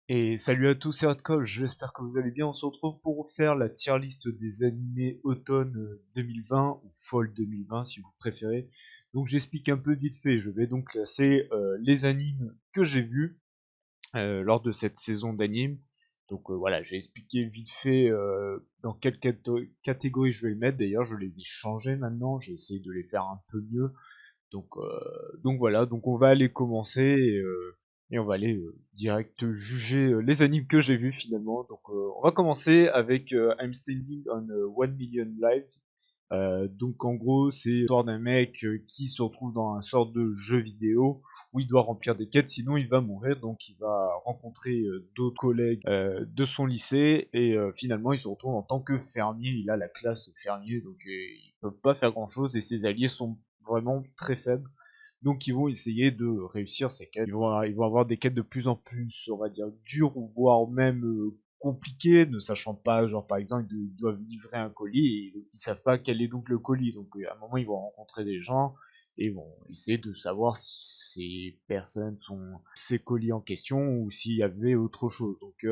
Et salut à tous, c'est Hardcore, j'espère que vous allez bien. On se retrouve pour faire la tier list des animés automne 2020 ou fall 2020 si vous préférez. Donc j'explique un peu vite fait, je vais donc classer les animes que j'ai vus lors de cette saison d'anime. Donc voilà, j'ai expliqué vite fait dans quelle catégorie je vais les mettre. D'ailleurs, je les ai changés maintenant, j'ai essayé de les faire un peu mieux. Donc voilà, donc on va aller commencer et on va aller direct juger les animes que j'ai vus finalement. On va commencer avec I'm Standing on 1 Million Lives. Donc en gros, c'est l'histoire d'un mec qui se retrouve dans un sort de jeu vidéo où il doit remplir des quêtes, sinon il va mourir. Donc il va rencontrer d'autres collègues de son lycée et finalement il se retrouve en tant que fermier. Il a la classe fermier, donc il peut pas faire grand chose et ses alliés sont vraiment très faibles. Donc ils vont essayer de réussir ces quêtes. Ils vont avoir des quêtes de plus en plus, on va dire, dures ou voire même compliquées, ne sachant pas, genre par exemple, ils doivent livrer un colis et ils savent pas quel est donc le colis. Donc à un moment ils vont rencontrer des gens et vont essayer de savoir si ces personnes sont ces colis en question ou s'il y avait autre chose. Donc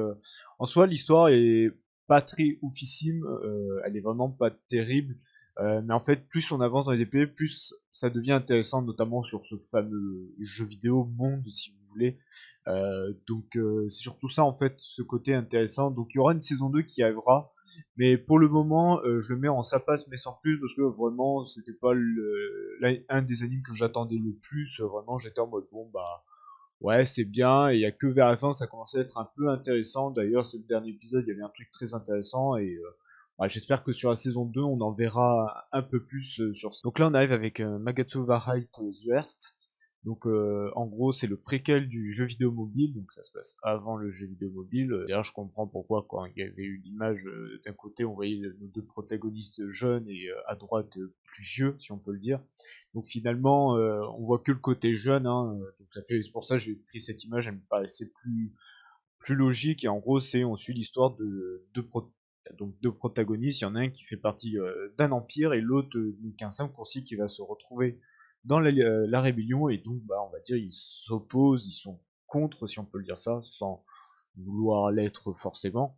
en soi l'histoire est pas très oufissime, elle est vraiment pas terrible. Mais en fait, plus on avance dans les épées, plus ça devient intéressant, notamment sur ce fameux jeu vidéo monde, si vous voulez. C'est surtout ça, en fait, ce côté intéressant. Donc il y aura une saison 2 qui arrivera, mais pour le moment, je le mets en ça passe, mais sans plus, parce que vraiment, c'était pas un des animes que j'attendais le plus. Vraiment, j'étais en mode, bon, bah, ouais, c'est bien, et il y a que vers la fin, ça commençait à être un peu intéressant. D'ailleurs, c'est le dernier épisode, il y avait un truc très intéressant, et ouais, j'espère que sur la saison 2, on en verra un peu plus sur ça. Donc là, on arrive avec Magatsu Wahrheit The Hearst. Donc en gros, c'est le préquel du jeu vidéo mobile, donc ça se passe avant le jeu vidéo mobile. D'ailleurs, je comprends pourquoi quand il y avait eu l'image d'un côté, on voyait nos deux protagonistes jeunes et à droite plus vieux, si on peut le dire. Donc finalement, on voit que le côté jeune, hein, donc c'est pour ça que j'ai pris cette image, elle me paraissait plus logique. Et en gros, on suit l'histoire de donc deux protagonistes. Il y en a un qui fait partie d'un empire et l'autre qu'un simple coursier qui va se retrouver dans la rébellion. Et donc, bah, on va dire, ils s'opposent, ils sont contre, si on peut le dire ça, sans vouloir l'être forcément.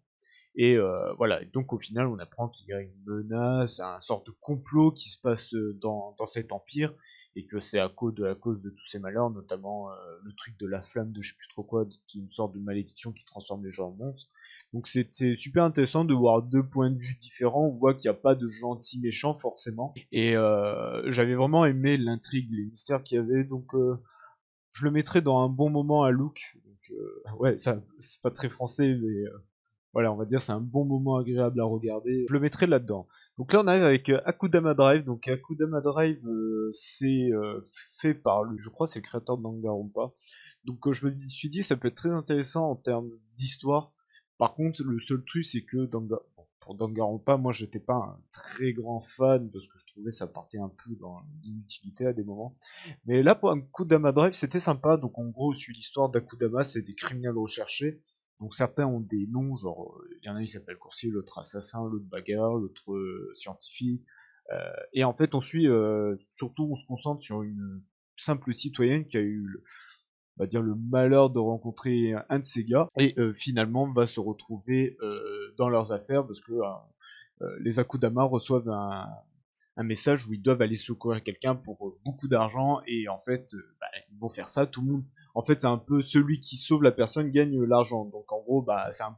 Et voilà, et donc au final, on apprend qu'il y a une menace, un sort de complot qui se passe dans cet empire, et que c'est à cause de tous ces malheurs, notamment le truc de la flamme de je sais plus trop quoi, qui est une sorte de malédiction qui transforme les gens en monstres. Donc c'est super intéressant de voir deux points de vue différents. On voit qu'il n'y a pas de gentil méchant forcément. Et j'avais vraiment aimé l'intrigue, les mystères qu'il y avait, donc je le mettrais dans un bon moment à look. Donc ouais, ça c'est pas très français, mais voilà, on va dire c'est un bon moment agréable à regarder. Je le mettrai là-dedans. Donc là, on arrive avec Akudama Drive. Donc Akudama Drive, c'est fait par je crois, c'est le créateur de Danganronpa. Donc je me suis dit, ça peut être très intéressant en termes d'histoire. Par contre, le seul truc, c'est que bon, pour Danganronpa, moi, j'étais pas un très grand fan parce que je trouvais ça partait un peu dans l'inutilité à des moments. Mais là, pour Akudama Drive, c'était sympa. Donc en gros, on suit l'histoire d'Akudama, c'est des criminels recherchés. Donc certains ont des noms, genre il y en a qui s'appellent coursier, l'autre assassin, l'autre bagarre, l'autre scientifique. Et en fait, surtout, on se concentre sur une simple citoyenne qui a eu, on va dire, le malheur de rencontrer un de ces gars et finalement va se retrouver dans leurs affaires parce que les Akudama reçoivent un message où ils doivent aller secourir quelqu'un pour beaucoup d'argent et en fait bah, ils vont faire ça, tout le monde en fait c'est un peu celui qui sauve la personne gagne l'argent, donc en gros bah c'est un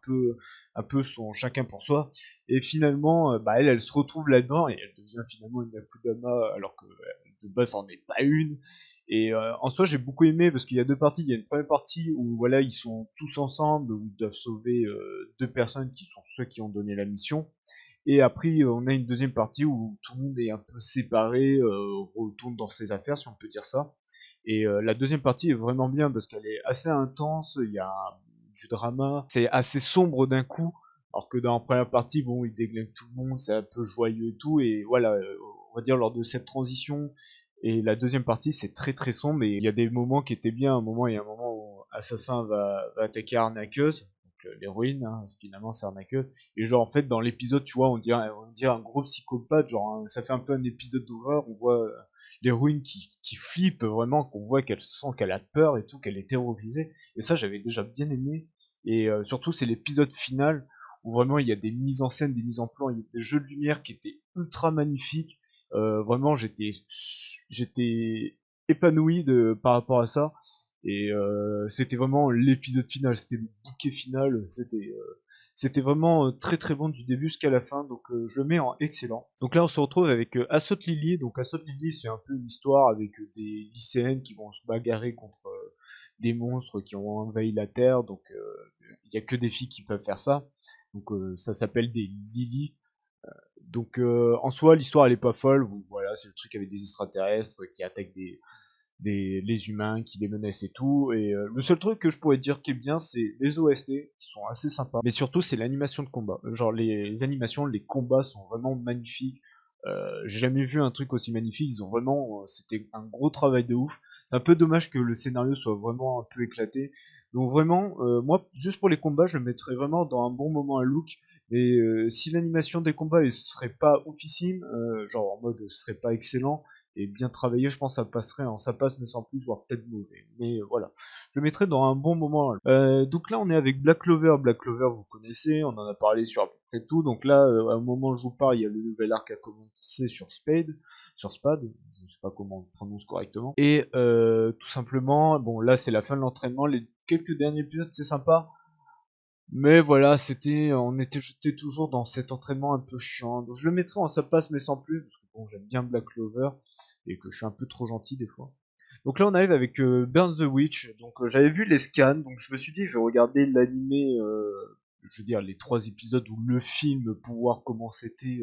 peu son chacun pour soi. Et finalement bah elle se retrouve là-dedans et elle devient finalement une Akudama alors que de base c'en est pas une. Et en soi j'ai beaucoup aimé parce qu'il y a deux parties. Il y a une première partie où voilà ils sont tous ensemble, où ils doivent sauver deux personnes qui sont ceux qui ont donné la mission, et après, on a une deuxième partie où tout le monde est un peu séparé, retourne dans ses affaires, si on peut dire ça. Et la deuxième partie est vraiment bien parce qu'elle est assez intense, il y a du drama, c'est assez sombre d'un coup, alors que dans la première partie, bon, il déglingue tout le monde, c'est un peu joyeux et tout, et voilà, on va dire lors de cette transition, et la deuxième partie, c'est très très sombre, et il y a des moments qui étaient bien. Il y a un moment où Assassin va attaquer Arnaqueuse, donc l'héroïne, hein, finalement c'est Arnaqueuse, et genre en fait dans l'épisode, tu vois, on dirait un gros psychopathe, genre ça fait un peu un épisode d'horreur, on voit l'héroïne qui flippe vraiment, qu'on voit qu'elle sent qu'elle a peur et tout, qu'elle est terrorisée, et ça j'avais déjà bien aimé. Et surtout c'est l'épisode final où vraiment il y a des mises en scène, des mises en plan, il y a des jeux de lumière qui étaient ultra magnifiques. Vraiment j'étais épanoui par rapport à ça. Et c'était vraiment l'épisode final, c'était le bouquet final, c'était vraiment très très bon du début jusqu'à la fin, donc je le mets en excellent. Donc là on se retrouve avec Assault Lily, donc Assault Lily c'est un peu une histoire avec des lycéennes qui vont se bagarrer contre des monstres qui ont envahi la Terre, donc il y a que des filles qui peuvent faire ça, donc ça s'appelle des Lily. Donc en soi l'histoire elle est pas folle, voilà c'est le truc avec des extraterrestres qui attaquent les humains qui les menacent et tout. Et le seul truc que je pourrais dire qui est bien, c'est les OST qui sont assez sympas. Mais surtout, c'est l'animation de combat. Genre les animations, les combats sont vraiment magnifiques. J'ai jamais vu un truc aussi magnifique. Ils ont vraiment, c'était un gros travail de ouf. C'est un peu dommage que le scénario soit vraiment un peu éclaté. Donc vraiment, moi, juste pour les combats, je mettrais vraiment dans un bon moment un look. Et si l'animation des combats ne serait pas oufissime, genre en mode serait pas excellent, et bien travaillé, je pense que ça passerait, hein, ça passe mais sans plus, voire peut-être mauvais. Mais voilà, je le mettrai dans un bon moment. Donc là, on est avec Black Clover. Black Clover, vous connaissez, on en a parlé sur à peu près tout. Donc là, à un moment où je vous parle, il y a le nouvel arc à commencer sur Spade, je sais pas comment on le prononce correctement. Et tout simplement, bon là, c'est la fin de l'entraînement. Les quelques derniers épisodes, c'est sympa. Mais voilà, j'étais toujours dans cet entraînement un peu chiant. Donc je le mettrai en sa place mais sans plus, parce que bon, j'aime bien Black Clover, et que je suis un peu trop gentil des fois. Donc là on arrive avec Burn the Witch, donc j'avais vu les scans, donc je me suis dit je vais regarder l'animé, je veux dire les 3 épisodes ou le film pour voir comment c'était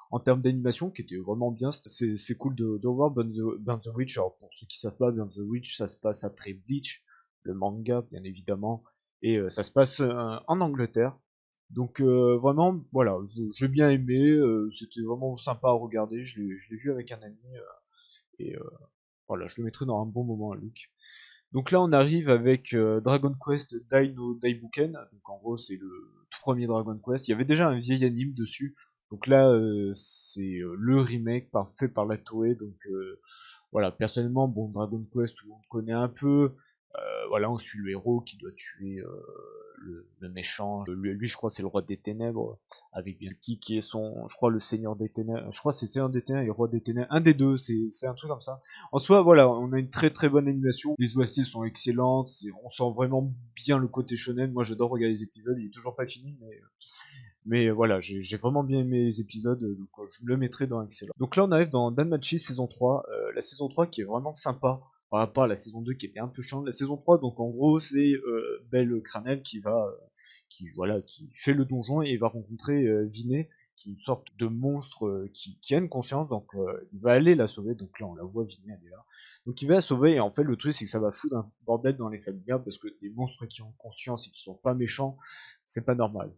en termes d'animation, qui était vraiment bien. C'est cool de voir Burn the Witch. Alors pour ceux qui savent pas, Burn the Witch ça se passe après Bleach, le manga bien évidemment, et ça se passe en Angleterre. Donc vraiment voilà, j'ai bien aimé, c'était vraiment sympa à regarder, je l'ai vu avec un ami, et voilà, je le mettrai dans un bon moment à Luke. Donc là, on arrive avec Dragon Quest Dai no Daibuken. Donc en gros, c'est le tout premier Dragon Quest. Il y avait déjà un vieil anime dessus. Donc là, c'est le remake fait par la Toei. Donc voilà, personnellement, bon, Dragon Quest, tout le monde connaît un peu. Voilà, on suit le héros qui doit tuer le méchant. Lui, je crois, c'est le roi des ténèbres, avec bien qui est son, je crois, le seigneur des ténèbres. Je crois que c'est seigneur des ténèbres et roi des ténèbres. Un des deux, c'est un truc comme ça. En soi, voilà, on a une très très bonne animation. Les OST sont excellentes. On sent vraiment bien le côté shonen. Moi, j'adore regarder les épisodes. Il est toujours pas fini, mais voilà, j'ai vraiment bien aimé les épisodes, donc je le mettrai dans excellent. Donc là, on arrive dans Danmachi saison 3, la saison 3 qui est vraiment sympa par rapport à la saison 2 qui était un peu chiante. La saison 3, donc en gros, c'est Belle Cranel qui fait le donjon et va rencontrer Vinet, qui est une sorte de monstre qui a une conscience, donc il va aller la sauver. Donc là, on la voit, Vinet, elle est là. Donc il va la sauver, et en fait, le truc, c'est que ça va foutre un bordel dans les familles, parce que des monstres qui ont conscience et qui sont pas méchants, c'est pas normal.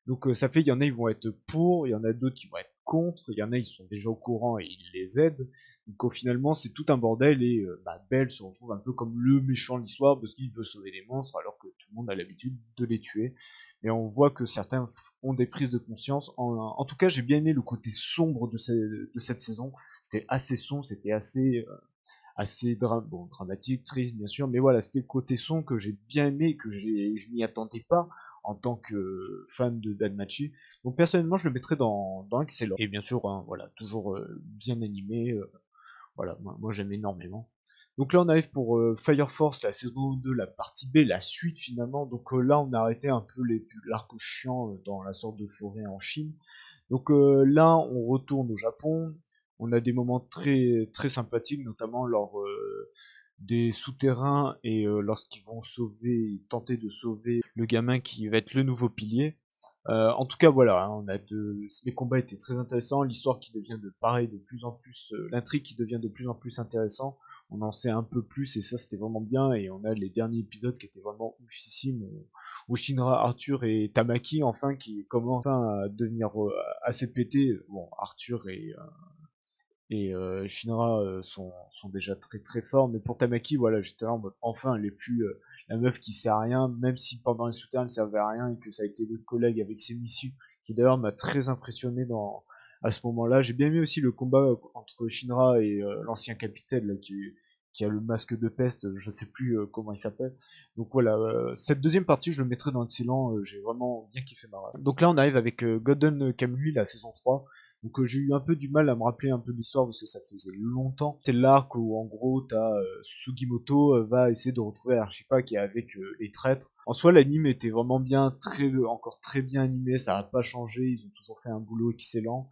Donc ça fait qu'il y en a, ils vont être pour, il y en a d'autres qui vont être contre, il y en a, ils sont déjà au courant et ils les aident. Donc finalement, c'est tout un bordel, et Belle se retrouve un peu comme le méchant de l'histoire parce qu'il veut sauver les monstres alors que tout le monde a l'habitude de les tuer. Et on voit que certains ont des prises de conscience. En tout cas, j'ai bien aimé le côté sombre de cette saison. C'était assez sombre, c'était bon, dramatique, triste bien sûr, mais voilà, c'était le côté son que j'ai bien aimé, je m'y attendais pas en tant que fan de Danmachi. Donc personnellement, je le mettrais dans excellent. Et bien sûr, hein, voilà, toujours bien animé, voilà, moi j'aime énormément. Donc là, on arrive pour Fire Force, la saison 2, la partie B, la suite finalement. Donc là, on a arrêté un peu l'arc chiant dans la sorte de forêt en Chine. Donc là, on retourne au Japon. On a des moments très très sympathiques, notamment lors des souterrains, et lorsqu'ils vont tenter de sauver le gamin qui va être le nouveau pilier. En tout cas, voilà, hein, les combats étaient très intéressants, l'histoire qui devient de plus en plus, l'intrigue qui devient de plus en plus intéressant. On en sait un peu plus, et ça c'était vraiment bien. Et on a les derniers épisodes qui étaient vraiment oufissimes, où Shinra, Arthur et Tamaki enfin qui commencent enfin à devenir assez pétés. Bon, Arthur et Shinra sont déjà très très forts, mais pour Tamaki, voilà, j'étais là en mode enfin elle est plus la meuf qui sert à rien, même si pendant les souterrains elle servait à rien, et que ça a été le collègue avec ses missions qui d'ailleurs m'a très impressionné à ce moment-là. J'ai bien aimé aussi le combat entre Shinra et l'ancien capitaine là, qui a le masque de peste, je sais plus comment il s'appelle. Donc voilà, cette deuxième partie, je le mettrai dans l'excellent, j'ai vraiment bien kiffé ma run. Donc là, on arrive avec Golden Kamuy, la saison 3. Donc j'ai eu un peu du mal à me rappeler un peu l'histoire parce que ça faisait longtemps. C'est l'arc où en gros t'as Sugimoto va essayer de retrouver Archipa qui est avec les traîtres. En soi l'anime était vraiment bien, encore très bien animé, ça n'a pas changé, ils ont toujours fait un boulot excellent.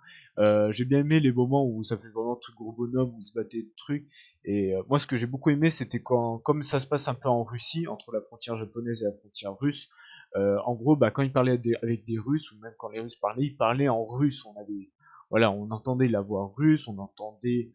J'ai bien aimé les moments où ça fait vraiment tout gros bonhomme, où ils se battaient de trucs. Et moi ce que j'ai beaucoup aimé c'était quand, comme ça se passe un peu en Russie, entre la frontière japonaise et la frontière russe, en gros bah, quand ils parlaient avec des Russes, ou même quand les Russes parlaient, ils parlaient en russe, on avait voilà, on entendait la voix russe, on entendait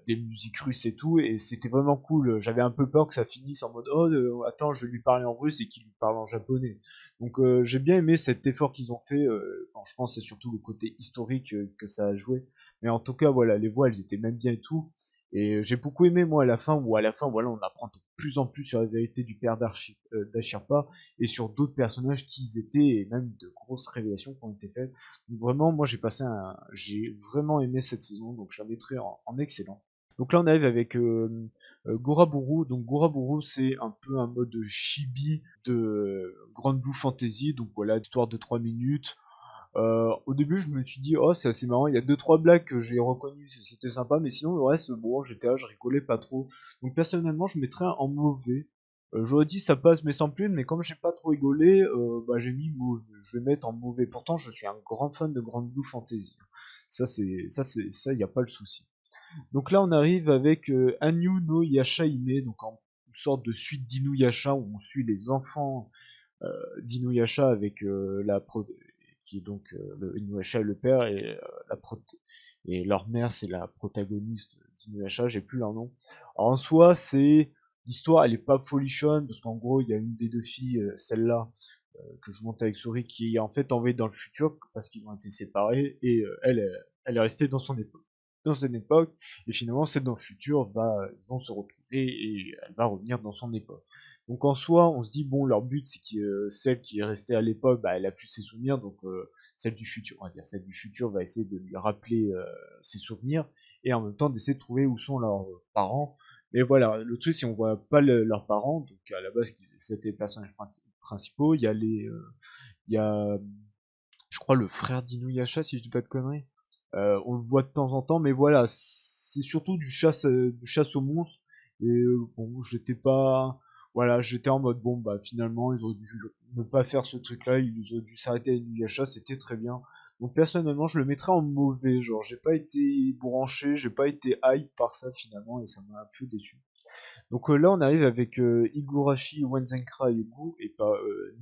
des musiques russes et tout, et c'était vraiment cool. J'avais un peu peur que ça finisse en mode oh attends, je vais lui parler en russe et qu'il lui parle en japonais. Donc j'ai bien aimé cet effort qu'ils ont fait. Je pense c'est surtout le côté historique que ça a joué. Mais en tout cas voilà, les voix elles étaient même bien et tout. Et j'ai beaucoup aimé moi à la fin où à la fin voilà on apprend de plus en plus sur la vérité du père d'Ashirpa et sur d'autres personnages qui ils étaient et même de grosses révélations qui ont été faites. Donc vraiment moi j'ai vraiment aimé cette saison donc je la mettrai en excellent. Donc là on arrive avec Goraburu. Donc Goraburu c'est un peu un mode chibi de Grand Blue Fantasy. Donc voilà, histoire de 3 minutes. Au début, je me suis dit, oh, c'est assez marrant. Il y a deux trois blagues que j'ai reconnues, c'était sympa, mais sinon, le reste, bon, j'étais là, je rigolais pas trop. Donc, personnellement, je mettrais en mauvais. J'aurais dit ça passe, mais sans plus, mais comme j'ai pas trop rigolé, bah, j'ai mis mauvais. Je vais mettre en mauvais. Pourtant, je suis un grand fan de Grand Blue Fantasy. Ça, y a pas le souci. Donc là, on arrive avec Anyu no Yasha Hime, donc en une sorte de suite d'Inuyasha où on suit les enfants d'Inuyasha avec qui est donc le Inuyasha est le père et et leur mère c'est la protagoniste d'Inuyasha, j'ai plus leur nom. Alors en soi c'est l'histoire elle est pas folichonne parce qu'en gros il y a une des deux filles, celle-là que je monte avec Souris qui est en fait envoyée dans le futur parce qu'ils ont été séparés et elle est restée dans son époque. Dans cette époque, et finalement celle dans le futur ils vont se retrouver et elle va revenir dans son époque. Donc en soi, on se dit bon, leur but c'est que celle qui est restée à l'époque, bah, elle a plus ses souvenirs, donc celle du futur, on va dire celle du futur va essayer de lui rappeler ses souvenirs et en même temps d'essayer de trouver où sont leurs parents. Mais voilà, le truc c'est on voit pas leurs parents, donc à la base c'était les personnages principaux. Il y a, je crois le frère d'Inuyasha si je dis pas de conneries. On le voit de temps en temps, mais voilà, c'est surtout du chasse aux monstres. Et bon, j'étais en mode bon bah finalement ils auraient dû ne pas faire ce truc-là, ils auraient dû s'arrêter à Inuyasha, c'était très bien. Donc personnellement, je le mettrais en mauvais, genre j'ai pas été branché, j'ai pas été hype par ça finalement et ça m'a un peu déçu. Donc là, on arrive avec Higurashi Wanzenkra Yugu et pas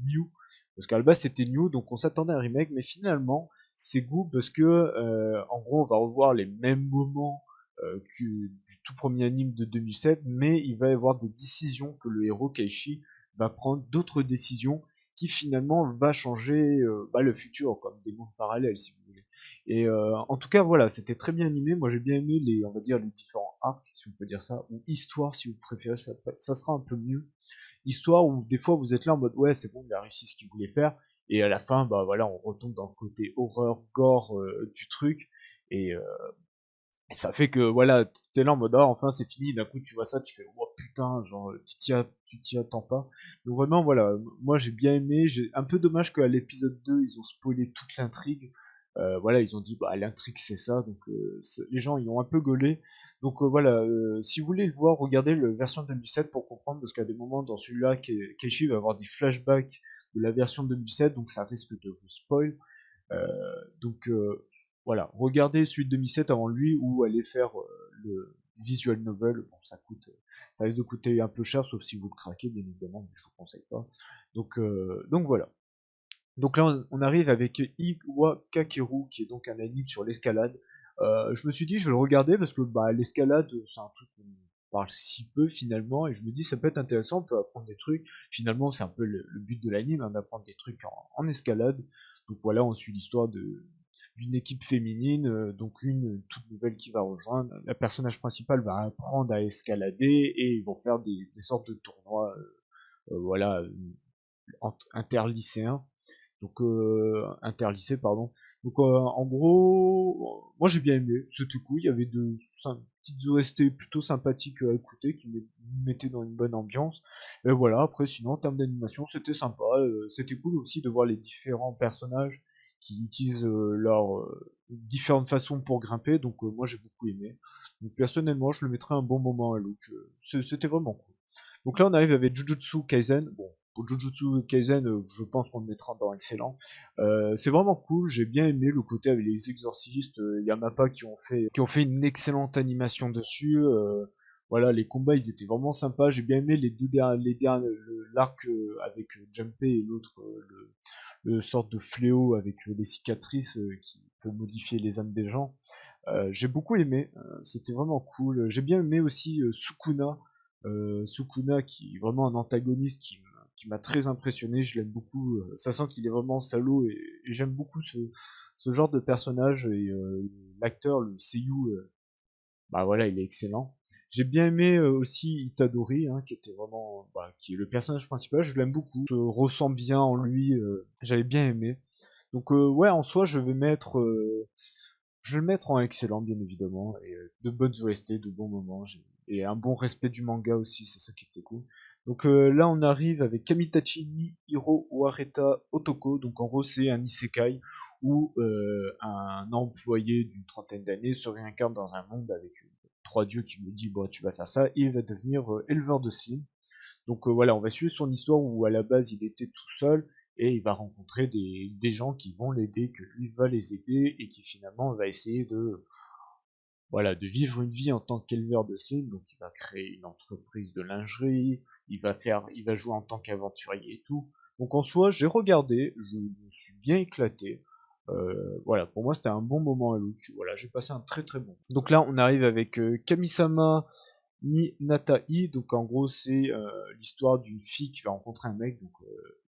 New, parce qu'à la base c'était New, donc on s'attendait à un remake, mais finalement c'est Gu parce que en gros on va revoir les mêmes moments que du tout premier anime de 2007, mais il va y avoir des décisions que le héros Keishi va prendre, d'autres décisions qui finalement va changer le futur, comme des mondes parallèles si vous voulez. Et en tout cas, voilà, c'était très bien animé. Moi, j'ai bien aimé on va dire, les différents arcs, si on peut dire ça, ou histoire, si vous préférez, ça sera un peu mieux. Histoire où des fois vous êtes là en mode ouais, c'est bon, il a réussi ce qu'il voulait faire, et à la fin, bah voilà, on retombe dans le côté horreur, gore du truc, et ça fait que voilà, t'es là en mode ah, enfin c'est fini. D'un coup, tu vois ça, tu fais oh putain, genre tu t'y attends pas. Donc vraiment, voilà, moi j'ai bien aimé. J'ai un peu dommage qu'à l'épisode 2 ils ont spoilé toute l'intrigue. Voilà, ils ont dit bah l'intrigue c'est ça, donc les gens ils ont un peu gaulé. Donc voilà, si vous voulez le voir, regardez la version 2007 pour comprendre, parce qu'à des moments dans celui-là, Keishi va avoir des flashbacks de la version 2007, donc ça risque de vous spoil. Donc voilà, regardez celui de 2007 avant lui ou allez faire le visual novel. Bon, ça risque de coûter un peu cher, sauf si vous le craquez, bien évidemment, mais je vous conseille pas. Donc voilà. Donc là, on arrive avec Iwa Kakeru, qui est donc un anime sur l'escalade. Je me suis dit, je vais le regarder parce que bah, l'escalade, c'est un truc qu'on parle si peu finalement, et je me dis, ça peut être intéressant, on peut apprendre des trucs. Finalement, c'est un peu le but de l'anime, hein, d'apprendre des trucs en escalade. Donc voilà, on suit l'histoire d'une équipe féminine, donc une toute nouvelle qui va rejoindre. Le personnage principal va apprendre à escalader et ils vont faire des sortes de tournois, voilà, interlycéens, donc interlycée pardon. Donc en gros, moi j'ai bien aimé, c'était cool, il y avait petites OST plutôt sympathiques à écouter qui me mettaient dans une bonne ambiance. Et voilà, après sinon en termes d'animation c'était sympa, c'était cool aussi de voir les différents personnages qui utilisent leurs différentes façons pour grimper, donc moi j'ai beaucoup aimé. Donc personnellement je le mettrais un bon moment à Look, c'était vraiment cool. Donc là, on arrive avec Jujutsu Kaisen. Bon, pour Jujutsu Kaisen, je pense qu'on le mettra dans excellent. C'est vraiment cool. J'ai bien aimé le côté avec les exorcistes, Yamapa qui ont fait une excellente animation dessus. Voilà, les combats, ils étaient vraiment sympas. J'ai bien aimé les derniers, l'arc avec Junpei et l'autre, le sorte de fléau avec les cicatrices qui peut modifier les âmes des gens. J'ai beaucoup aimé, c'était vraiment cool. J'ai bien aimé aussi Sukuna, Sukuna qui est vraiment un antagoniste qui m'a très impressionné, je l'aime beaucoup, ça sent qu'il est vraiment salaud et j'aime beaucoup ce genre de personnage et l'acteur, le seiyuu, bah voilà, il est excellent. J'ai bien aimé aussi Itadori, hein, qui était vraiment, bah, qui est le personnage principal, je l'aime beaucoup, je ressens bien en lui, j'avais bien aimé. Donc ouais, en soi, je vais le mettre en excellent, bien évidemment, et de bonnes OST, de bons moments, et un bon respect du manga aussi, c'est ça qui était cool. Donc là, on arrive avec Kamitachi ni Hiro Wareta Otoko, donc en gros, c'est un isekai où un employé d'une trentaine d'années se réincarne dans un monde avec trois dieux qui lui disent, bon, tu vas faire ça, et il va devenir éleveur de cygnes. Donc voilà, on va suivre son histoire où à la base il était tout seul et il va rencontrer des gens qui vont l'aider, que lui va les aider et qui finalement va essayer de voilà de vivre une vie en tant qu'éleveur de cygnes. Donc il va créer une entreprise de lingerie, il va jouer en tant qu'aventurier et tout. Donc en soi, j'ai regardé, je me suis bien éclaté. Voilà, pour moi c'était un bon moment à Look. Voilà, j'ai passé un très très bon. Donc là, on arrive avec Kamisama ni Natai. Donc en gros, c'est l'histoire d'une fille qui va rencontrer un mec. Donc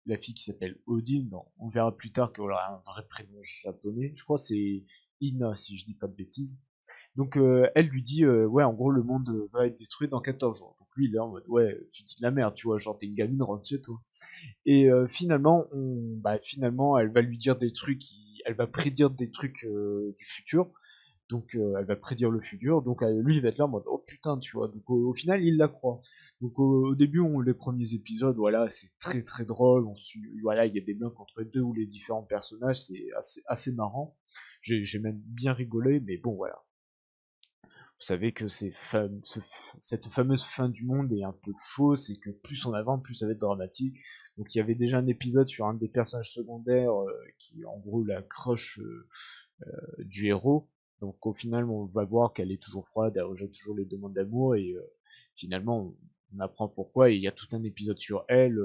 la fille qui s'appelle Odin. Bon, on verra plus tard qu'elle a un vrai prénom japonais. Je crois que c'est Ina, si je dis pas de bêtises. Donc elle lui dit ouais, en gros le monde va être détruit dans 14 jours. Donc lui il est en mode ouais, tu dis de la merde, tu vois, genre t'es une gamine, rentre chez toi. Et finalement elle va lui dire des trucs, elle va prédire des trucs du futur. Donc elle va prédire le futur, donc lui il va être là en mode oh putain, tu vois. Donc au final il la croit. Donc au début les premiers épisodes, voilà, c'est très très drôle. Voilà, il y a des blagues entre les deux ou les différents personnages, c'est assez marrant. J'ai même bien rigolé, mais bon voilà. Vous savez que cette fameuse fin du monde est un peu fausse et que plus on avance, plus ça va être dramatique. Donc il y avait déjà un épisode sur un des personnages secondaires qui est en gros la crush du héros. Donc au final, on va voir qu'elle est toujours froide, elle rejette toujours les demandes d'amour et finalement, on apprend pourquoi et il y a tout un épisode sur elle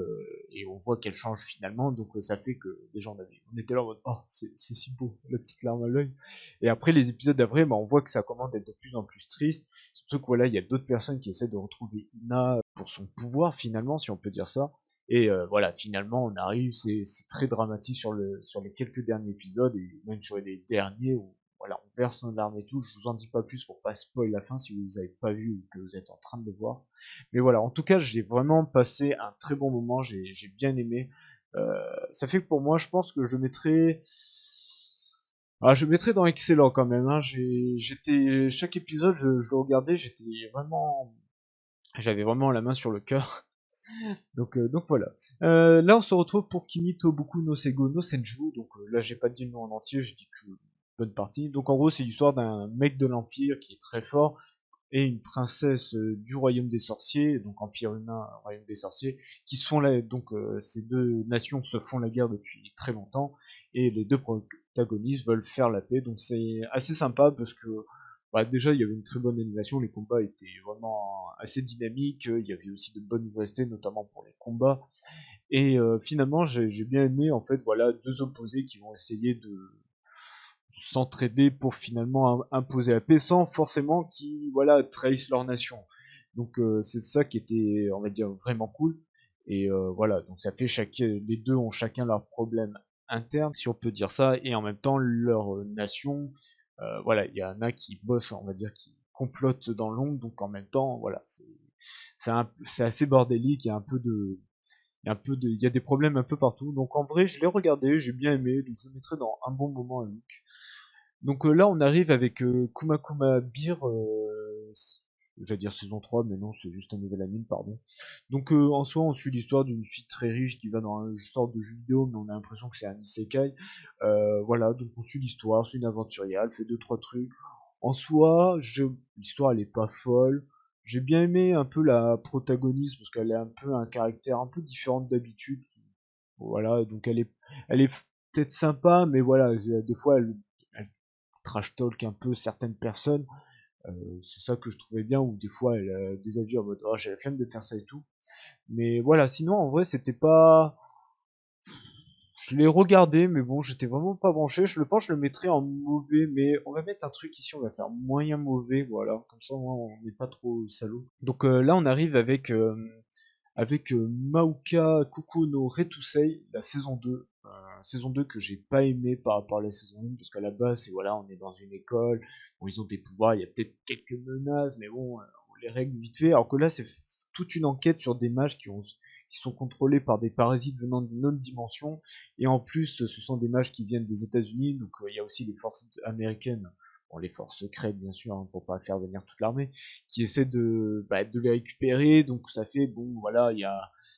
et on voit qu'elle change finalement. Donc ça fait que les gens on était là en mode oh c'est si beau, la petite larme à l'œil. Et après les épisodes d'après, bah, on voit que ça commence à être de plus en plus triste. Surtout que voilà, il y a d'autres personnes qui essaient de retrouver Ina pour son pouvoir finalement, si on peut dire ça. Et voilà, finalement, on arrive, c'est très dramatique sur les quelques derniers épisodes et même sur les derniers où voilà, on verse nos larmes et tout. Je vous en dis pas plus pour pas spoil la fin si vous avez pas vu ou que vous êtes en train de le voir. Mais voilà, en tout cas, j'ai vraiment passé un très bon moment. J'ai bien aimé. Ça fait que pour moi, je pense que je mettrais dans excellent quand même. Hein. Chaque épisode, je le regardais, j'avais vraiment la main sur le cœur. Donc voilà. Là, on se retrouve pour Kimi Tobuku no Seigo no Senju. Donc là, j'ai pas dit le nom en entier, je dis que bonne partie. Donc en gros, c'est l'histoire d'un mec de l'Empire qui est très fort et une princesse du royaume des sorciers, donc Empire humain, royaume des sorciers, qui se font donc ces deux nations se font la guerre depuis très longtemps et les deux protagonistes veulent faire la paix. Donc c'est assez sympa parce que bah, déjà il y avait une très bonne animation, les combats étaient vraiment assez dynamiques, il y avait aussi de bonnes OST notamment pour les combats et finalement j'ai bien aimé en fait voilà deux opposés qui vont essayer de s'entraider pour finalement imposer la paix sans forcément qu'ils voilà trahissent leur nation. Donc c'est ça qui était on va dire vraiment cool et voilà donc ça fait les deux ont chacun leurs problèmes internes si on peut dire ça et en même temps leur nation voilà il y en a qui bossent on va dire qui complotent dans l'ombre donc en même temps voilà c'est assez bordélique il y a un peu de il y a des problèmes un peu partout. Donc en vrai, je l'ai regardé, j'ai bien aimé, donc je le mettrai dans un bon moment à Luke. Donc là, on arrive avec Kuma Kuma Beer, j'allais dire saison 3, mais non, c'est juste un nouvel anime, pardon. Donc en soi, on suit l'histoire d'une fille très riche qui va dans une sorte de jeu vidéo, mais on a l'impression que c'est un isekai. Voilà, donc on suit l'histoire, c'est une aventurière, elle fait deux trois trucs. En soi, l'histoire elle est pas folle. J'ai bien aimé un peu la protagoniste parce qu'elle a un peu un caractère un peu différent d'habitude. Voilà, donc elle est peut-être sympa, mais voilà, des fois elle trash talk un peu certaines personnes. C'est ça que je trouvais bien, ou des fois elle a des avis en mode oh j'ai la flemme de faire ça et tout. Mais voilà, sinon en vrai c'était pas. Je l'ai regardé, mais bon, j'étais vraiment pas branché. Je le pense, je le mettrais en mauvais, mais on va mettre un truc ici, on va faire moyen mauvais, voilà. Comme ça, on n'est pas trop salaud. Donc là, on arrive avec Maoka Kuku no Retusei, la saison 2. Saison 2 que j'ai pas aimé par rapport à la saison 1, parce qu'à la base, c'est voilà, on est dans une école, bon, ils ont des pouvoirs, il y a peut-être quelques menaces, mais bon, on les règle vite fait. Alors que là, c'est toute une enquête sur des mages qui sont contrôlés par des parasites venant d'une autre dimension. Et en plus, ce sont des mages qui viennent des États-Unis, donc il y a aussi les forces américaines, bon, les forces secrètes bien sûr, hein, pour pas faire venir toute l'armée, qui essaient de les récupérer. Donc ça fait bon, voilà,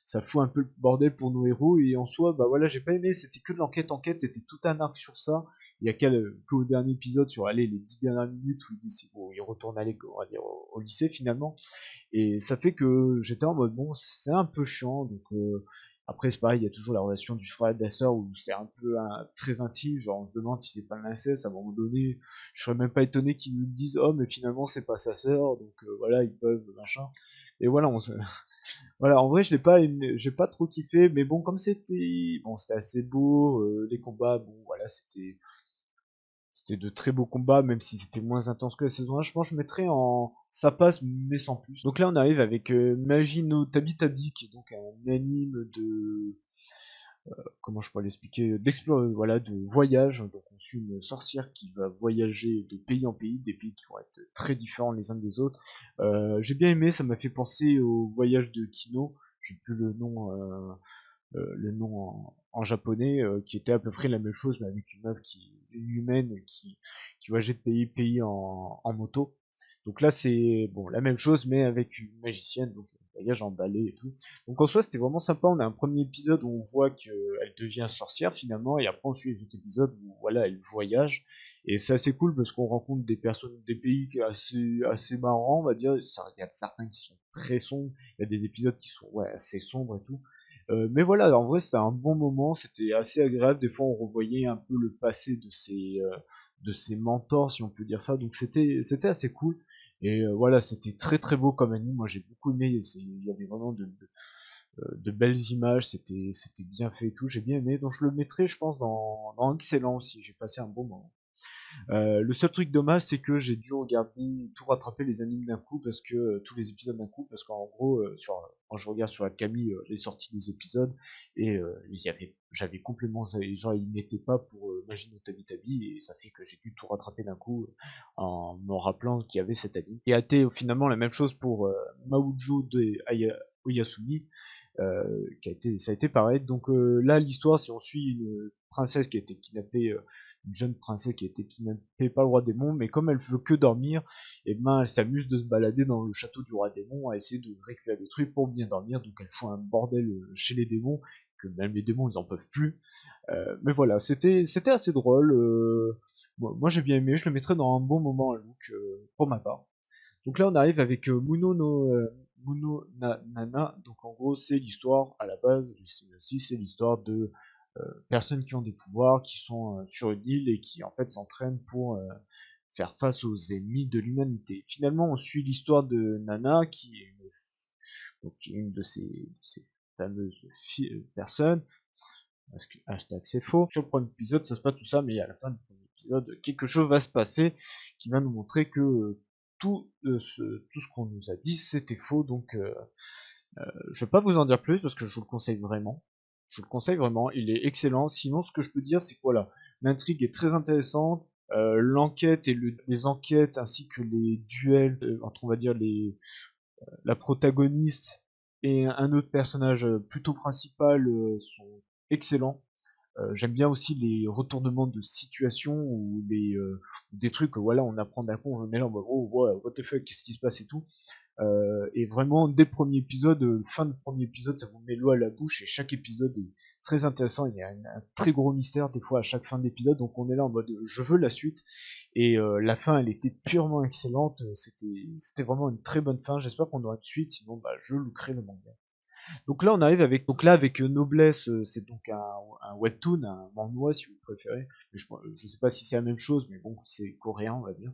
ça fout un peu le bordel pour nos héros. Et en soi, bah voilà, j'ai pas aimé. C'était que de l'enquête, c'était tout un arc sur ça. Il y a qu'au dernier épisode sur aller les 10 dernières minutes où il retourne aller, on va dire, au lycée finalement. Et ça fait que j'étais en mode bon, c'est un peu chiant. Donc après c'est pareil, il y a toujours la relation du frère et de la sœur où c'est un peu très intime. Genre on se demande si c'est pas l'inceste. À un moment donné, je serais même pas étonné qu'ils nous disent oh mais finalement c'est pas sa sœur. Donc voilà ils peuvent machin. Et voilà voilà en vrai je l'ai pas aimé, j'ai pas trop kiffé. Mais bon comme c'était assez beau, les combats bon voilà c'était de très beaux combats, même si c'était moins intense que la saison 1. Je pense que je mettrais en. Ça passe, mais sans plus. Donc là, on arrive avec Magi no Tabi Tabi, qui est donc un anime de. Comment je pourrais l'expliquer voilà, de voyage. Donc on suit une sorcière qui va voyager de pays en pays, des pays qui vont être très différents les uns des autres. J'ai bien aimé, ça m'a fait penser au voyage de Kino. J'ai plus le nom en japonais, qui était à peu près la même chose, mais avec une meuf une humaine qui voyageait de pays en moto. Donc là, c'est bon, la même chose, mais avec une magicienne, donc voyage en balai et tout. Donc en soi, c'était vraiment sympa. On a un premier épisode où on voit qu'elle devient sorcière finalement, et après on suit les autres épisodes où voilà, elle voyage. Et c'est assez cool parce qu'on rencontre des personnes, des pays assez marrants, on va dire. Il y a certains qui sont très sombres, il y a des épisodes qui sont ouais, assez sombres et tout. Mais voilà, en vrai, c'était un bon moment, c'était assez agréable. Des fois, on revoyait un peu le passé de ses mentors, si on peut dire ça. Donc, c'était assez cool. Et voilà, c'était très très beau comme anime. Moi, j'ai beaucoup aimé. Il y avait vraiment de belles images. C'était bien fait et tout. J'ai bien aimé. Donc, je le mettrai, je pense, dans excellent aussi. J'ai passé un bon moment. Le seul truc dommage, c'est que j'ai dû regarder tout rattraper les animes d'un coup parce que tous les épisodes d'un coup parce qu'en gros quand je regarde sur la Camille les sorties des épisodes et j'avais complètement genre ils n'étaient pas pour Magino Tabi Tabi et ça fait que j'ai dû tout rattraper d'un coup en me rappelant qu'il y avait cet anime. Et a été finalement la même chose pour Maoujo de Oyasumi ça a été pareil. Donc là, l'histoire, si on suit une princesse qui a été kidnappée, une jeune princesse qui a été kidnappée par le roi démon, mais comme elle veut que dormir, et ben elle s'amuse de se balader dans le château du roi démon à essayer de récupérer des trucs pour bien dormir. Donc elle fout un bordel chez les démons que même les démons ils en peuvent plus. Mais voilà, c'était assez drôle. Moi j'ai bien aimé, je le mettrais dans un bon moment à Look pour ma part. Donc là, on arrive avec Muno Nana. Donc en gros, c'est l'histoire, à la base, aussi, c'est l'histoire de personnes qui ont des pouvoirs, qui sont sur une île et qui en fait s'entraînent pour faire face aux ennemis de l'humanité. Finalement, on suit l'histoire de Nana, qui est une de ces fameuses personnes. Parce que hashtag c'est faux. Sur le premier épisode, ça se passe tout ça, mais à la fin du premier épisode, quelque chose va se passer qui va nous montrer que tout ce qu'on nous a dit, c'était faux. Donc, je vais pas vous en dire plus parce que je vous le conseille vraiment. Je vous le conseille vraiment, il est excellent. Sinon, ce que je peux dire, c'est que voilà, l'intrigue est très intéressante. L'enquête et les enquêtes ainsi que les duels entre on va dire la protagoniste et un autre personnage plutôt principal sont excellents. J'aime bien aussi les retournements de situation ou des trucs, voilà, on apprend d'un coup, on est là en mode, oh, ouais, what the fuck, qu'est-ce qui se passe et tout. Et vraiment, dès le premier épisode, fin de premier épisode, ça vous met l'eau à la bouche et chaque épisode est très intéressant. Il y a un très gros mystère des fois à chaque fin d'épisode, donc on est là en mode je veux la suite. Et la fin, elle était purement excellente. C'était vraiment une très bonne fin. J'espère qu'on aura une suite, sinon bah, je lookerai le manga. Donc là, on arrive avec Noblesse, c'est donc un webtoon, un manhwa si vous préférez. Mais je sais pas si c'est la même chose, mais bon, c'est coréen, on va dire.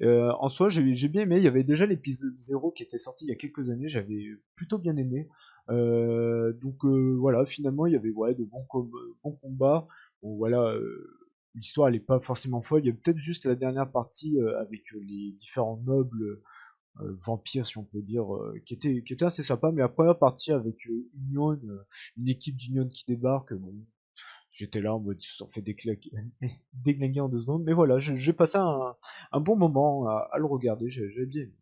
En soi, j'ai bien aimé. Il y avait déjà l'épisode 0 qui était sorti il y a quelques années. J'avais plutôt bien aimé. Voilà, finalement, il y avait ouais, de bons combats. Bon, voilà, l'histoire elle est pas forcément folle. Il y a peut-être juste la dernière partie avec les différents nobles vampires, si on peut dire, qui était assez sympa. Mais la première partie avec Union, une équipe d'Union qui débarque, bon, j'étais là en mode ils se sont fait déglinguer en 2 secondes. Mais voilà, j'ai passé un bon moment à le regarder, j'ai bien aimé.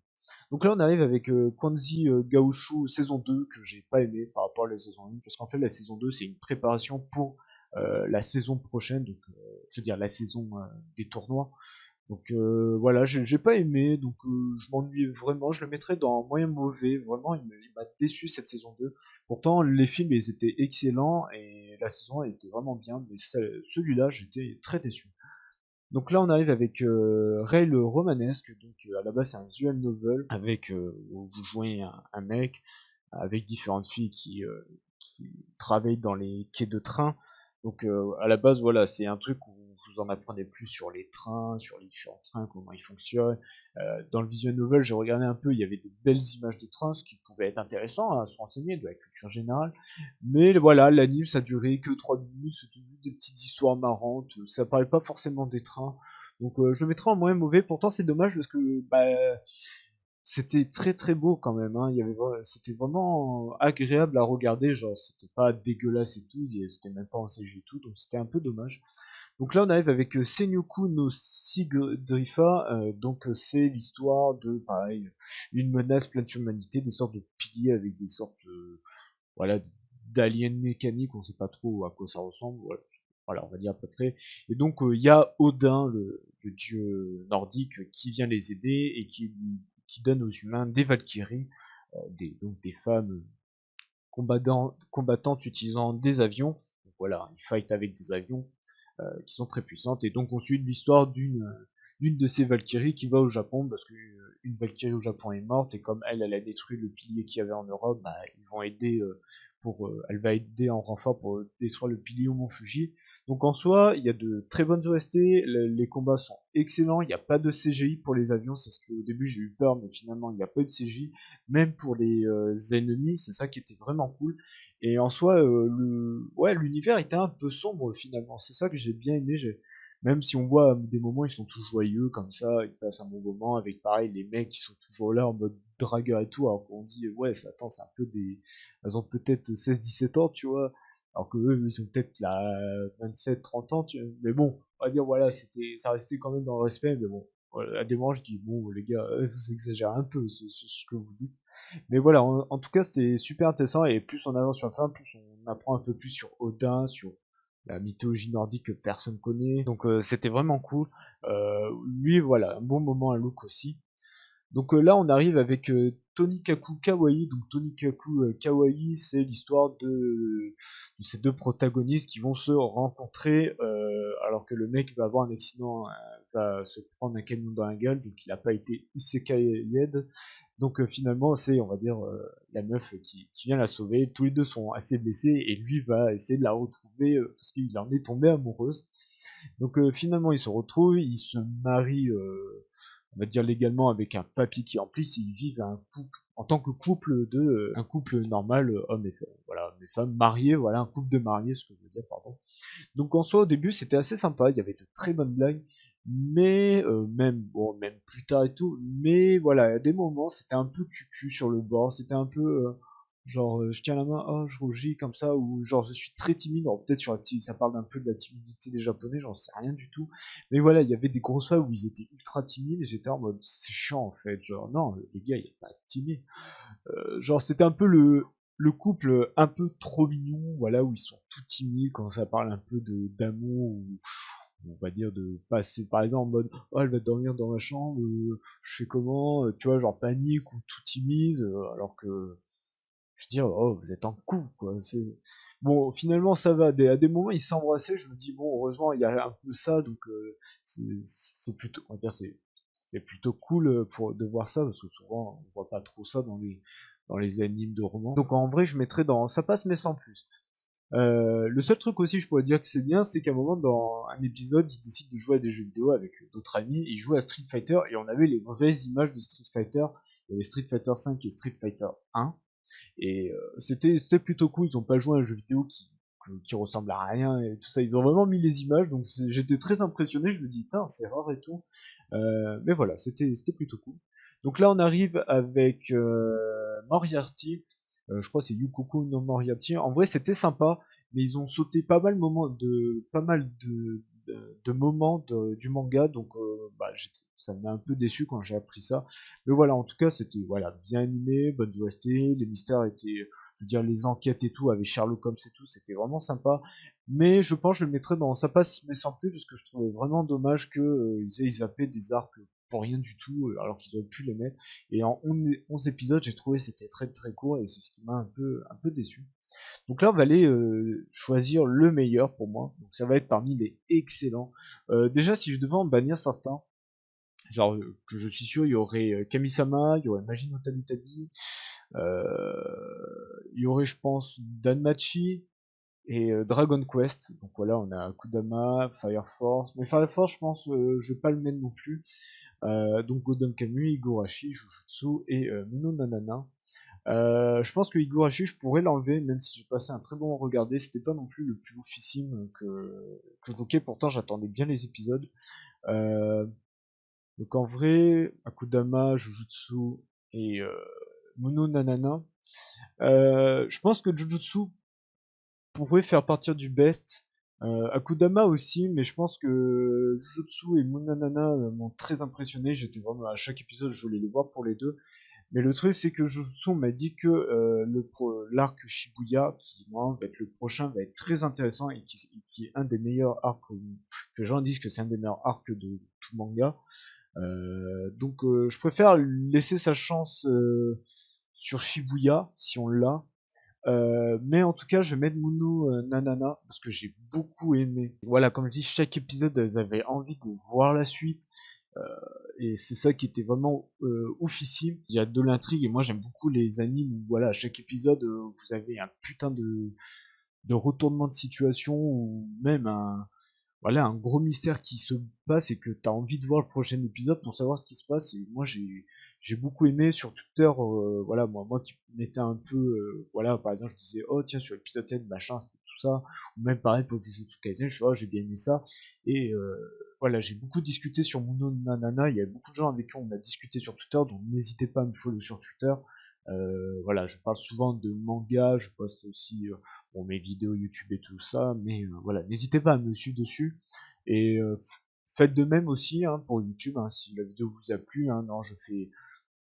Donc là on arrive avec Kwanzi Gaoshu saison 2 que j'ai pas aimé par rapport à la saison 1 parce qu'en fait la saison 2 c'est une préparation pour la saison prochaine, donc je veux dire la saison des tournois. Donc voilà, j'ai pas aimé, donc je m'ennuie vraiment, je le mettrais dans moyen mauvais, vraiment il m'a déçu cette saison 2. Pourtant les films ils étaient excellents et la saison elle était vraiment bien, mais celui-là j'étais très déçu. Donc là on arrive avec Ray le Romanesque, donc à la base c'est un visual novel avec où vous jouez un mec avec différentes filles qui travaillent dans les quais de train. Donc à la base, voilà, c'est un truc où vous en apprenez plus sur les trains, sur les différents trains, comment ils fonctionnent. Dans le visual novel, j'ai regardé un peu, il y avait de belles images de trains, ce qui pouvait être intéressant à se renseigner de la culture générale. Mais voilà, l'anime, ça durait que 3 minutes, c'était juste des petites histoires marrantes, ça parlait pas forcément des trains. Donc je le mettrais en moins mauvais, pourtant c'est dommage parce que bah, c'était très très beau quand même, hein. C'était vraiment agréable à regarder, genre c'était pas dégueulasse et tout, c'était même pas en CG et tout, donc c'était un peu dommage. Donc là on arrive avec Senyoku no Sigdrifa, donc c'est l'histoire de, pareil, une menace pleine d'humanité, des sortes de piliers avec des sortes voilà, d'aliens mécaniques, on sait pas trop à quoi ça ressemble, voilà. Voilà, on va dire à peu près. Et donc il y a Odin, le dieu nordique, qui vient les aider et qui donne aux humains des Valkyries, donc des femmes combattantes utilisant des avions. Donc voilà, ils fight avec des avions qui sont très puissantes. Et donc on suit l'histoire d'une de ces Valkyries qui va au Japon parce qu'une Valkyrie au Japon est morte et comme elle a détruit le pilier qu'il y avait en Europe, bah, ils vont aider elle va aider en renfort pour détruire le pilier au Mont Fuji. Donc en soi, il y a de très bonnes OST, les combats sont excellents, il n'y a pas de CGI pour les avions, c'est ce que au début j'ai eu peur, mais finalement il n'y a pas eu de CGI, même pour les ennemis, c'est ça qui était vraiment cool. Et en soi, ouais, l'univers était un peu sombre finalement, c'est ça que j'ai bien aimé. Même si on voit des moments, ils sont tous joyeux comme ça, ils passent un bon moment avec pareil les mecs qui sont toujours là en mode dragueur et tout, alors qu'on dit ouais, attends, c'est un peu des. Elles ont peut-être 16-17 ans, tu vois, alors que eux, ils ont peut-être là 27-30 ans, tu vois. Mais bon, on va dire voilà, ça restait quand même dans le respect, mais bon. Voilà, à des moments, je dis, bon, les gars, vous exagérez un peu ce que vous dites. Mais voilà, en tout cas, c'était super intéressant et plus on avance sur la fin, plus on apprend un peu plus sur Odin, sur la mythologie nordique que personne connaît. Donc c'était vraiment cool. Lui, voilà, un bon moment à look aussi. Donc là, on arrive avec Tonikaku Kawaii. Donc Tonikaku Kawaii, c'est l'histoire de ces deux protagonistes qui vont se rencontrer alors que le mec va avoir un accident, va se prendre un camion dans la gueule, donc il n'a pas été isekaied. Donc finalement, c'est, on va dire, la meuf qui vient la sauver. Tous les deux sont assez blessés et lui va essayer de la retrouver parce qu'il en est tombé amoureuse. Donc finalement, ils se retrouvent, ils se marient, on va dire légalement avec un papier qui en plus, ils vivent un couple en tant que couple un couple normal, homme et femme, voilà, homme et femme mariés, voilà, un couple de mariés, ce que je veux dire, pardon. Donc en soi, au début, c'était assez sympa, il y avait de très bonnes blagues, mais même plus tard et tout, mais voilà, à des moments, c'était un peu cucu sur le bord, c'était un peu, Genre, je tiens la main, oh, je rougis comme ça, ou genre je suis très timide. Alors peut-être sur ça parle un peu de la timidité des Japonais, j'en sais rien du tout. Mais voilà, il y avait des grosses fois où ils étaient ultra timides, et j'étais en mode, c'est chiant en fait. Genre, non, les gars, il n'y a pas de timide. Genre, c'était un peu le couple un peu trop mignon, voilà, où ils sont tout timides quand ça parle un peu de d'amour, ou on va dire de passer par exemple en mode oh elle va dormir dans ma chambre, je fais comment, tu vois, genre panique ou tout timide, alors que je dis oh vous êtes en couple quoi. C'est bon, finalement ça va, à des moments ils s'embrassaient, je me dis bon heureusement il y a un peu ça, donc c'est plutôt, on va dire c'était plutôt cool pour de voir ça, parce que souvent on voit pas trop ça dans les animes de romans. Donc en vrai je mettrais dans ça passe mais sans plus. Le seul truc aussi je pourrais dire que c'est bien, c'est qu'à un moment dans un épisode, ils décident de jouer à des jeux vidéo avec d'autres amis, et ils jouent à Street Fighter, et on avait les mauvaises images de Street Fighter. Il y avait Street Fighter 5 et Street Fighter 1, et c'était plutôt cool. Ils ont pas joué à un jeu vidéo qui ressemble à rien et tout ça. Ils ont vraiment mis les images, donc j'étais très impressionné. Je me dis, putain, c'est rare et tout. Mais voilà, c'était plutôt cool. Donc là, on arrive avec Moriarty. Je crois que c'est Yukoku no Moriarty. En vrai, c'était sympa, mais ils ont sauté pas mal de moments du manga, donc bah, ça m'a un peu déçu quand j'ai appris ça. Mais voilà, en tout cas, c'était voilà bien animé, bonne OST, les mystères étaient, je veux dire, les enquêtes et tout avec Sherlock Holmes et tout, c'était vraiment sympa. Mais je pense que je le mettrais dans ça passe mais sans plus, parce que je trouvais vraiment dommage que ils aient zappé des arcs pour rien du tout, alors qu'ils auraient pu les mettre. Et en 11 épisodes, j'ai trouvé c'était très très court, et c'est ce qui m'a un peu déçu. Donc là, on va aller choisir le meilleur pour moi. Donc ça va être parmi les excellents. Déjà, si je devais en bannir certains, genre que je suis sûr, il y aurait Kamisama, il y aurait Majin no Tabitabi, il y aurait, je pense, Danmachi et Dragon Quest. Donc voilà, on a Kudama, Fire Force. Mais Fire Force, je pense, je vais pas le mettre non plus. Donc Godon Kamui, Igorashi, Jujutsu et Muno Nanana. Je pense que Higurashi, je pourrais l'enlever, même si j'ai passé un très bon regarder. C'était pas non plus le plus oufissime que Joké, pourtant j'attendais bien les épisodes. Euh, donc en vrai, Akudama, Jujutsu et Mono Nanana. Je pense que Jujutsu pourrait faire partir du best. Akudama aussi, mais je pense que Jujutsu et Mono Nanana m'ont très impressionné. J'étais vraiment à chaque épisode, je voulais les voir pour les deux. Mais le truc, c'est que Jujutsu m'a dit que l'arc Shibuya, qui moi va être le prochain, va être très intéressant, et qui est un des meilleurs arcs, que j'en dise que c'est un des meilleurs arcs de tout manga. Donc je préfère laisser sa chance sur Shibuya, si on l'a. Mais en tout cas, je vais mettre Munu Nanana, parce que j'ai beaucoup aimé. Voilà, comme je dis, chaque épisode, elles avaient envie de voir la suite. Euh, et c'est ça qui était vraiment oufissime. Il y a de l'intrigue, et moi j'aime beaucoup les animes où voilà, à chaque épisode vous avez un putain de retournement de situation, ou même voilà, un gros mystère qui se passe, et que tu as envie de voir le prochain épisode pour savoir ce qui se passe. Et moi j'ai beaucoup aimé sur Twitter, voilà, moi qui m'étais un peu voilà, par exemple je disais oh tiens, sur l'épisode 10 machin c'était tout ça, ou même pareil pour Jujutsu Kaisen, je suis oh j'ai bien aimé ça. Et voilà, j'ai beaucoup discuté sur Muno Nanana, il y a beaucoup de gens avec qui on a discuté sur Twitter, donc n'hésitez pas à me follow sur Twitter. Voilà, je parle souvent de manga, je poste aussi bon, mes vidéos YouTube et tout ça, mais voilà, n'hésitez pas à me suivre dessus. Et faites de même aussi hein, pour YouTube, hein, si la vidéo vous a plu. Hein, non, je fais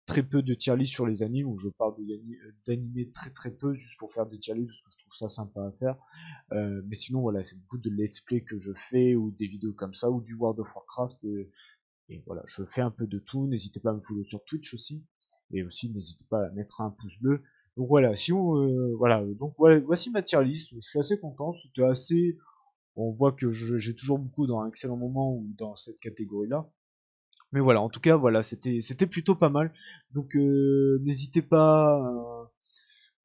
très peu de tier list sur les animes, où je parle d'animés très très peu, juste pour faire des tier list, parce que je trouve ça sympa à faire. Mais sinon, voilà, c'est beaucoup de let's play que je fais, ou des vidéos comme ça, ou du World of Warcraft. Et voilà, je fais un peu de tout. N'hésitez pas à me follow sur Twitch aussi. Et aussi, n'hésitez pas à mettre un pouce bleu. Donc voilà, si on, voilà, donc voilà, voici ma tier list. Je suis assez content. C'était assez. On voit que j'ai toujours beaucoup dans un excellent moment, ou dans cette catégorie-là. Mais voilà, en tout cas, voilà, c'était plutôt pas mal. Donc n'hésitez pas,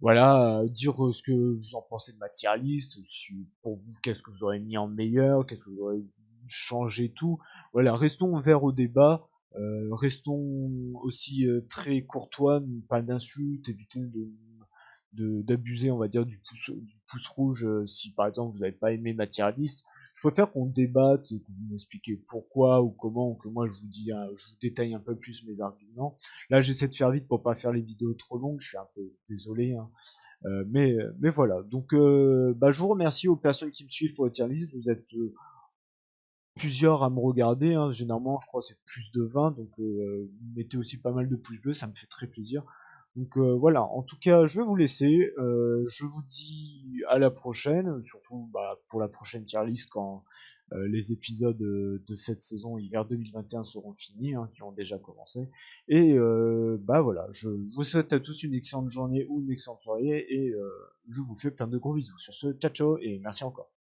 voilà, à dire ce que vous en pensez de ma tier list. Si, pour vous, qu'est-ce que vous aurez mis en meilleur, qu'est-ce que vous aurez changé, tout. Voilà, restons ouverts au débat. Restons aussi très courtois, pas d'insultes, évitez d'abuser, on va dire, du pouce rouge si par exemple vous n'avez pas aimé ma tier list. Je préfère qu'on débatte, que vous m'expliquez pourquoi ou comment, ou que moi je vous dis, je vous détaille un peu plus mes arguments. Là, j'essaie de faire vite pour pas faire les vidéos trop longues, je suis un peu désolé, hein. Mais voilà. Donc, bah, je vous remercie aux personnes qui me suivent pour la tier list. Vous êtes plusieurs à me regarder, hein. Généralement, je crois que c'est plus de 20, donc vous mettez aussi pas mal de pouces bleus, ça me fait très plaisir. Donc voilà, en tout cas, je vais vous laisser. Je vous dis à la prochaine, surtout bah, pour la prochaine tier list quand les épisodes de cette saison hiver 2021 seront finis, hein, qui ont déjà commencé. Et bah voilà, je vous souhaite à tous une excellente journée ou une excellente soirée et je vous fais plein de gros bisous. Sur ce, ciao ciao et merci encore.